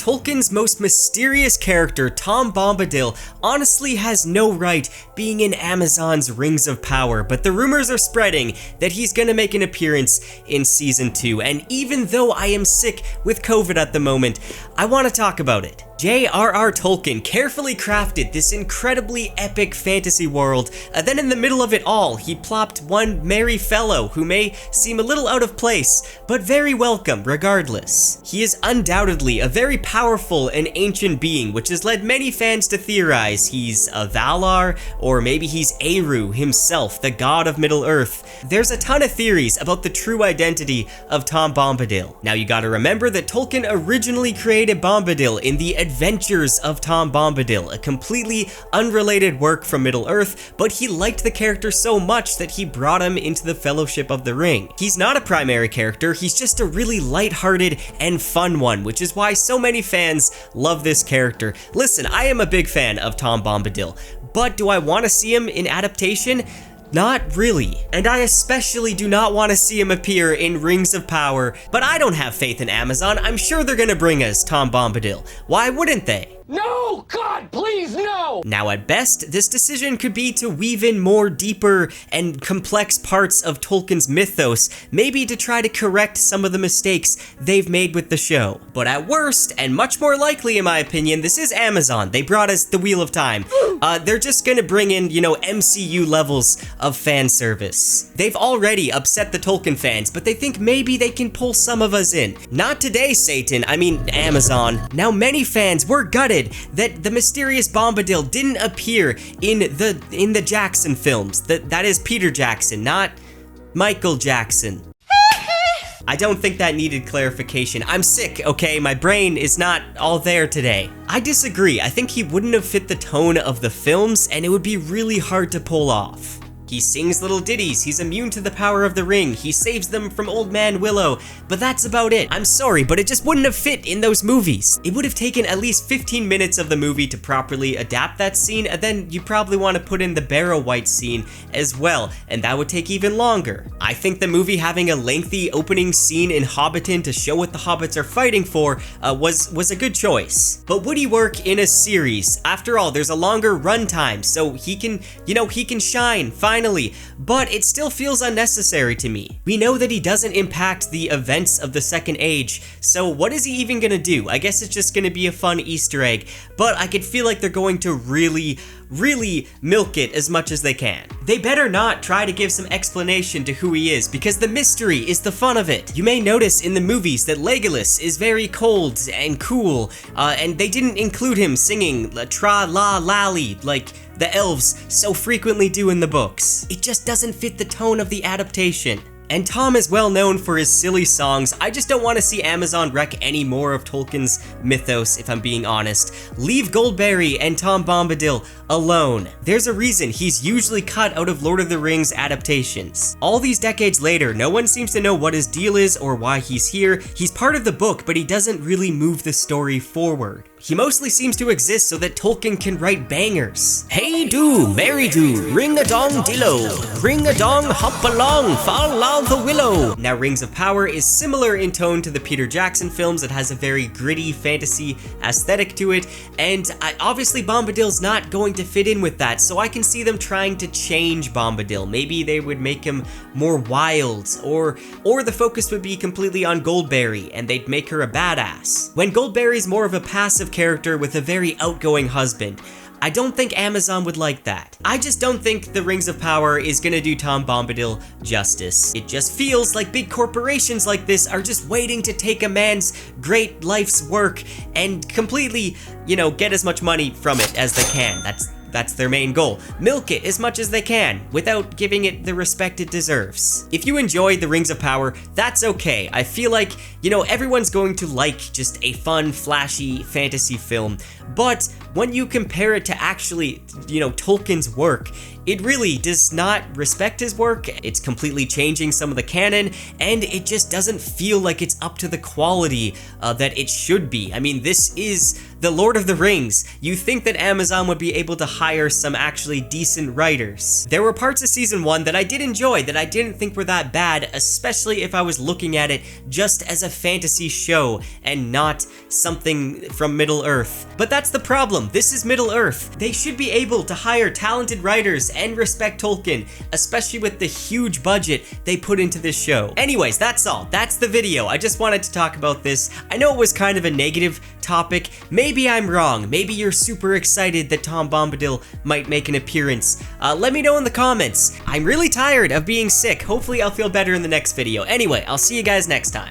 Tolkien's most mysterious character, Tom Bombadil, honestly has no right being in Amazon's Rings of Power, but the rumors are spreading that he's gonna make an appearance in Season 2, and even though I am sick with COVID at the moment, I want to talk about it. J.R.R. Tolkien carefully crafted this incredibly epic fantasy world, then in the middle of it all, he plopped one merry fellow who may seem a little out of place, but very welcome regardless. He is undoubtedly a very powerful and ancient being, which has led many fans to theorize he's a Valar, or maybe he's Eru himself, the god of Middle-earth. There's a ton of theories about the true identity of Tom Bombadil. Now you gotta remember that Tolkien originally created Bombadil in the Adventures of Tom Bombadil, a completely unrelated work from Middle-earth, but he liked the character so much that he brought him into the Fellowship of the Ring. He's not a primary character, he's just a really lighthearted and fun one, which is why so many fans love this character. Listen, I am a big fan of Tom Bombadil, but do I want to see him in adaptation? Not really. And I especially do not want to see him appear in Rings of Power, but I don't have faith in Amazon. I'm sure they're gonna bring us Tom Bombadil. Why wouldn't they? No! God, please, no! Now at best, this decision could be to weave in more deeper and complex parts of Tolkien's mythos, maybe to try to correct some of the mistakes they've made with the show. But at worst, and much more likely in my opinion, this is Amazon. They brought us the Wheel of Time. They're just gonna bring in, MCU levels of fan service. They've already upset the Tolkien fans, but they think maybe they can pull some of us in. Not today, Satan. I mean, Amazon. Now many fans were gutted that the mysterious Bombadil didn't appear in the Jackson films. That is Peter Jackson, not Michael Jackson. I don't think that needed clarification. I'm sick, okay? My brain is not all there today. I disagree. I think he wouldn't have fit the tone of the films, and it would be really hard to pull off. He sings little ditties, he's immune to the power of the ring, he saves them from Old Man Willow, but that's about it. I'm sorry, but it just wouldn't have fit in those movies. It would have taken at least 15 minutes of the movie to properly adapt that scene, and then you probably want to put in the Barrow White scene as well, and that would take even longer. I think the movie having a lengthy opening scene in Hobbiton to show what the hobbits are fighting for was a good choice. But would he work in a series? After all, there's a longer runtime, so he can shine, finally, but it still feels unnecessary to me. We know that he doesn't impact the events of the Second Age, so what is he even gonna do? I guess it's just gonna be a fun Easter egg, but I could feel like they're going to really milk it as much as they can. They better not try to give some explanation to who he is, because the mystery is the fun of it. You may notice in the movies that Legolas is very cold and cool, and they didn't include him singing tra-la-lally like the elves so frequently do in the books. It just doesn't fit the tone of the adaptation. And Tom is well known for his silly songs. I just don't want to see Amazon wreck any more of Tolkien's mythos, if I'm being honest. Leave Goldberry and Tom Bombadil alone. There's a reason he's usually cut out of Lord of the Rings adaptations. All these decades later, no one seems to know what his deal is or why he's here. He's part of the book, but he doesn't really move the story forward. He mostly seems to exist so that Tolkien can write bangers. Hey do, Mary do, ring-a-dong dillo, ring-a-dong hop along, follow the willow. Now Rings of Power is similar in tone to the Peter Jackson films. It has a very gritty fantasy aesthetic to it, and obviously Bombadil's not going to fit in with that, so I can see them trying to change Bombadil. Maybe they would make him more wild, or the focus would be completely on Goldberry, and they'd make her a badass. When Goldberry's more of a passive character with a very outgoing husband, I don't think Amazon would like that. I just don't think the Rings of Power is gonna do Tom Bombadil justice. It just feels like big corporations like this are just waiting to take a man's great life's work and completely, get as much money from it as they can. That's their main goal. Milk it as much as they can, without giving it the respect it deserves. If you enjoyed the Rings of Power, that's okay. I feel like, everyone's going to like just a fun, flashy fantasy film, but when you compare it to actually, Tolkien's work, it really does not respect his work. It's completely changing some of the canon, and it just doesn't feel like it's up to the quality that it should be. I mean, this is The Lord of the Rings. You think that Amazon would be able to hire some actually decent writers. There were parts of season 1 that I did enjoy, that I didn't think were that bad, especially if I was looking at it just as a fantasy show and not something from Middle-earth. But that's the problem. This is Middle-earth. They should be able to hire talented writers and respect Tolkien, especially with the huge budget they put into this show. Anyways, that's all. That's the video. I just wanted to talk about this. I know it was kind of a negative topic. Maybe I'm wrong. Maybe you're super excited that Tom Bombadil might make an appearance. Let me know in the comments. I'm really tired of being sick. Hopefully I'll feel better in the next video. Anyway, I'll see you guys next time.